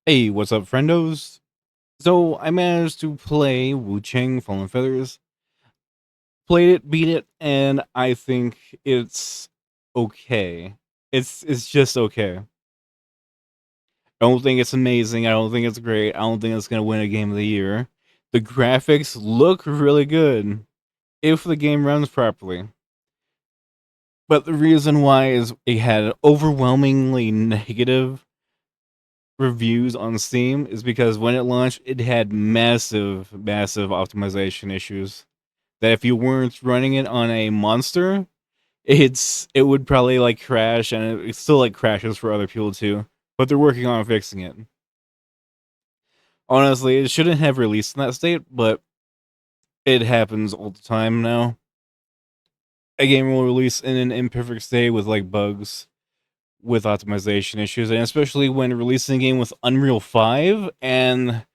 Hey, what's up, friendos? So, I managed to play Wuchang Fallen Feathers, played it, beat it, and I think it's okay. It's just okay. I don't think it's amazing. I don't think it's great. I don't think it's gonna win a game of the year. The graphics look really good if the game runs properly. But the reason why is it had overwhelmingly negative reviews on Steam is because when it launched, it had massive optimization issues. That if you weren't running it on a monster, it would probably like crash, and it still like crashes for other people too. But they're working on fixing it. Honestly, it shouldn't have released in that state, but it happens all the time now. A game will release in an imperfect state with like bugs, with optimization issues, and especially when releasing a game with Unreal 5 and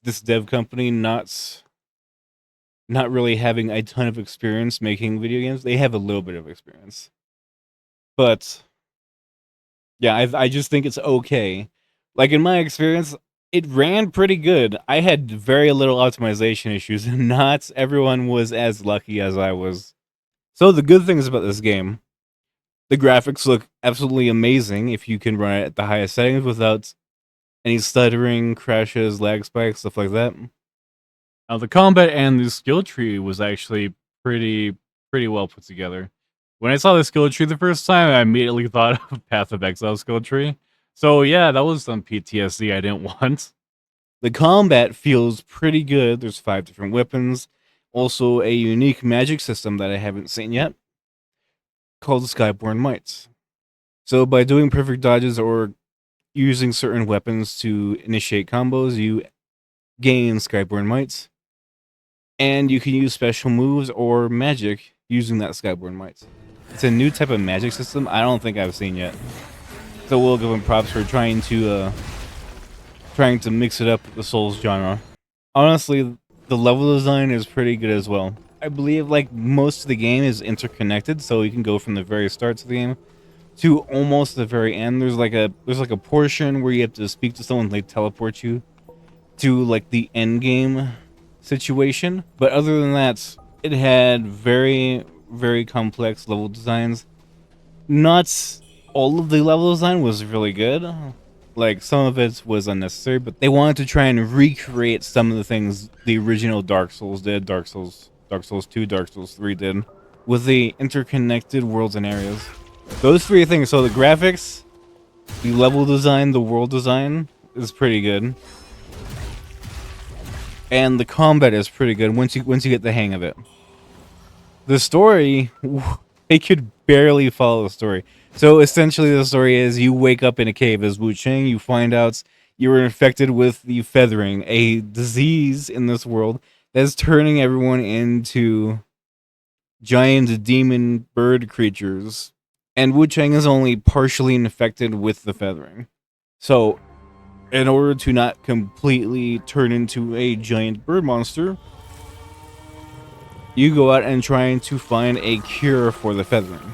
this dev company not really having a ton of experience making video games. They have a little bit of experience, but yeah, I just think it's okay. Like in my experience, it ran pretty good. I had very little optimization issues, and not everyone was as lucky as I was. So the good things about this game, the graphics look absolutely amazing if you can run it at the highest settings without any stuttering, crashes, lag spikes, stuff like that. The combat and the skill tree was actually pretty well put together. When I saw the skill tree the first time, I immediately thought of Path of Exile skill tree. So yeah, that was some PTSD I didn't want. The combat feels pretty good. There's 5 different weapons. Also, a unique magic system that I haven't seen yet called the Skyborn Mites. So, by doing perfect dodges or using certain weapons to initiate combos, you gain Skyborn Mites. And you can use special moves or magic using that Skyborn Mites. It's a new type of magic system I don't think I've seen yet. So we'll give them props for trying to mix it up with the Souls genre. Honestly, the level design is pretty good as well. I believe like most of the game is interconnected, so you can go from the very start of the game to almost the very end. There's like a portion where you have to speak to someone, they teleport you to like the end game situation. But other than that, it had very complex level designs. Not all of the level design was really good. Like some of it was unnecessary, but they wanted to try and recreate some of the things the original Dark Souls did. Dark Souls 2, Dark Souls 3 did with the interconnected worlds and areas. Those three things. So the graphics, the level design, the world design is pretty good. And the combat is pretty good once you get the hang of it. The story, they could barely follow the story. So essentially, the story is you wake up in a cave as Wu Chang. You find out you were infected with the feathering, a disease in this world that's turning everyone into giant demon bird creatures. And Wu Chang is only partially infected with the feathering. So, in order to not completely turn into a giant bird monster, you go out and trying to find a cure for the feathering.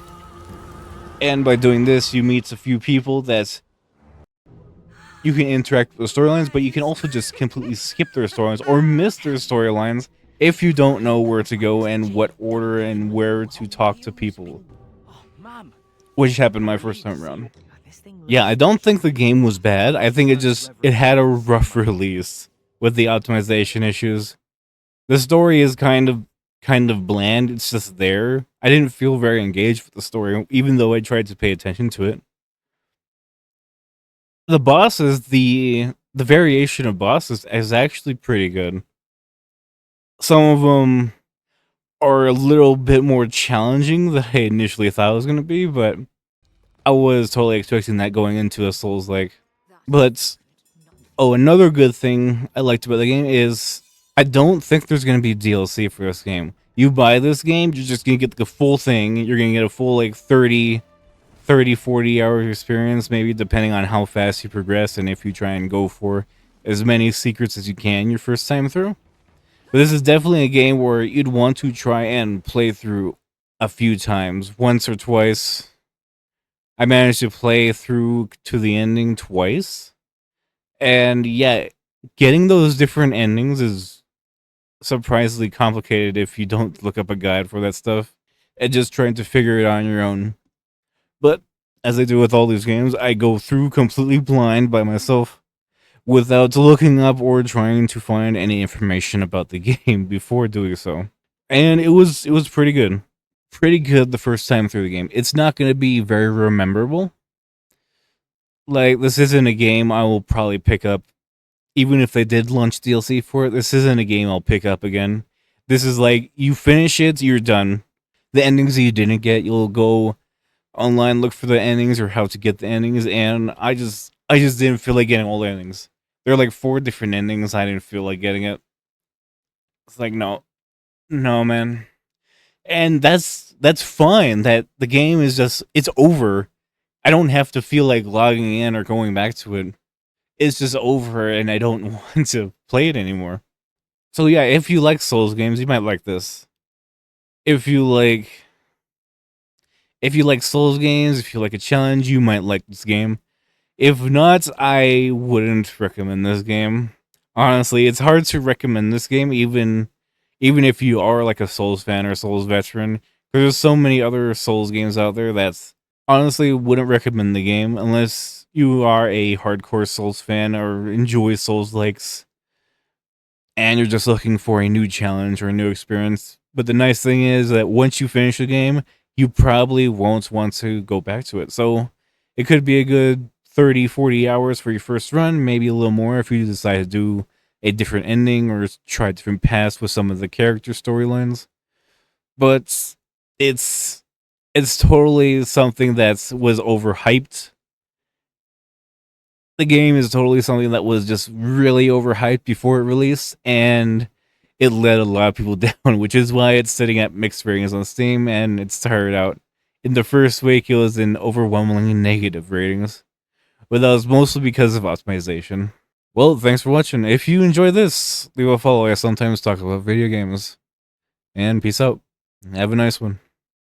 And by doing this, you meet a few people that you can interact with the storylines, but you can also just completely skip their storylines or miss their storylines if you don't know where to go and what order and where to talk to people, which happened my first time around. Yeah, I don't think the game was bad. I think it had a rough release with the optimization issues. The story is kind of bland. It's just there. I didn't feel very engaged with the story, even though I tried to pay attention to it. The bosses, the variation of bosses is actually pretty good. Some of them are a little bit more challenging than I initially thought it was going to be, but I was totally expecting that going into a Souls like. But oh, another good thing I liked about the game is I don't think there's going to be DLC for this game. You buy this game, you're just going to get the full thing. You're going to get a full like 40 hours experience, maybe depending on how fast you progress and if you try and go for as many secrets as you can your first time through. But this is definitely a game where you'd want to try and play through a few times, once or twice. I managed to play through to the ending twice. And yeah, getting those different endings is surprisingly complicated if you don't look up a guide for that stuff and just trying to figure it out on your own. But as I do with all these games, I go through completely blind by myself without looking up or trying to find any information about the game before doing so. And it was pretty good. Pretty good the first time through the game. It's not going to be very rememberable. Like, this isn't a game I will probably pick up even if they did launch DLC for it. This isn't a game I'll pick up again. This is like, you finish it, you're done. The endings that you didn't get, you'll go online, look for the endings or how to get the endings, and I just didn't feel like getting all the endings. There are like 4 different endings. I didn't feel like getting it. It's like, no, no, man. And that's fine. That the game is just, it's over. I don't have to feel like logging in or going back to it. It's just over, and I don't want to play it anymore. So yeah, if you like Souls games, you might like this. If you like if you like Souls games, if you like a challenge, you might like this game. If not, I wouldn't recommend this game. Honestly, it's hard to recommend this game even if you are like a Souls fan or Souls veteran. There's so many other Souls games out there that's honestly wouldn't recommend the game unless you are a hardcore Souls fan or enjoy Souls likes and you're just looking for a new challenge or a new experience. But the nice thing is that once you finish the game, you probably won't want to go back to it. So it could be a good 30, 40 hours for your first run, maybe a little more if you decide to do a different ending or try different paths with some of the character storylines. But it's it's totally something that was overhyped. The game is totally something that was just really overhyped before it released, and it let a lot of people down, which is why it's sitting at mixed ratings on Steam, and it started out in the first week it was in overwhelmingly negative ratings, but that was mostly because of optimization. Well, thanks for watching. If you enjoy this, leave a follow. I sometimes talk about video games. And peace out. Have a nice one.